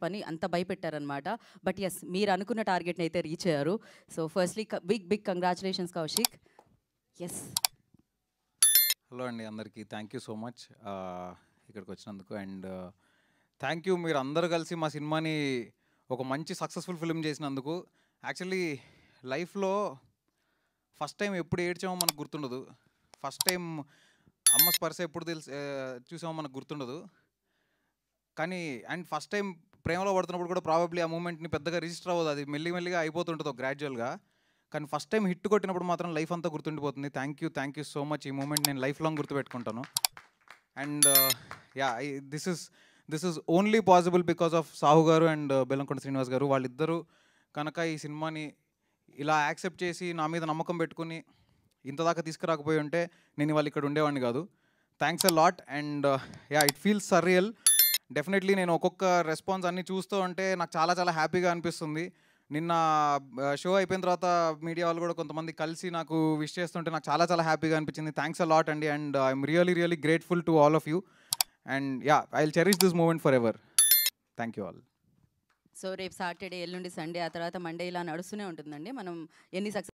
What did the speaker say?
పని అంత భయపెట్టారనమాట. But yes, మీరు అనుకున్న టార్గెట్‌ని అయితే రీచ్ అయ్యారు. So firstly big congratulations Kaushik. Yes. Hello అండి అందరికీ థ్యాంక్ యూ సో మచ్ ఇక్కడికి వచ్చినందుకు. అండ్ థ్యాంక్ యూ మీరు అందరూ కలిసి మా సినిమాని ఒక మంచి సక్సెస్ఫుల్ ఫిల్మ్ చేసినందుకు. యాక్చువల్లీ లైఫ్లో ఫస్ట్ టైం ఎప్పుడు ఏడ్చామో మనకు గుర్తుండదు. ఫస్ట్ టైం అమ్మ స్పర్శ ఎప్పుడు చూసామో మనకు గుర్తుండదు. కానీ అండ్ ఫస్ట్ టైం ప్రేమలో పడుతున్నప్పుడు కూడా ప్రాబబ్లీ ఆ మూమెంట్ని పెద్దగా రిజిస్టర్ అవ్వదు, అది మెల్లిమెల్లిగా అయిపోతుంటుంది గ్రాడ్యువల్గా. కానీ ఫస్ట్ టైం హిట్ కొట్టినప్పుడు మాత్రం లైఫ్ అంతా గుర్తుండిపోతుంది. Thank you so much. ఈ మూమెంట్ నేను లైఫ్ లాంగ్ గుర్తుపెట్టుకుంటాను. And yeah, this is only possible because of Sahu garu and Bellamkonda Srinivas గారు. వాళ్ళిద్దరూ కనుక ఈ సినిమాని ఇలా యాక్సెప్ట్ చేసి నా మీద నమ్మకం పెట్టుకుని ఇంతదాకా తీసుకురాకపోయి ఉంటే నేను ఇవాళ ఇక్కడ ఉండేవాడిని కాదు. Thanks a lot. And yeah, it feels surreal. Definitely నేను ఒక్కొక్క రెస్పాన్స్ అన్నీ చూస్తూ ఉంటే నాకు చాలా చాలా హ్యాపీగా అనిపిస్తుంది. నిన్న షో అయిపోయిన తర్వాత మీడియా వాళ్ళు కూడా కొంతమంది కలిసి నాకు విష్ చేస్తుంటే నాకు చాలా చాలా హ్యాపీగా అనిపించింది. థ్యాంక్స్ అ లాట్ అండి. And I'm really grateful to all of you. And yeah, I will cherish this moment forever. Thank you all. So రేపు సాటర్డే, ఎల్లుండి సండే, ఆ తర్వాత మండే ఇలా నడుస్తూనే ఉంటుందండి. మనం ఎన్ని సక్సెస్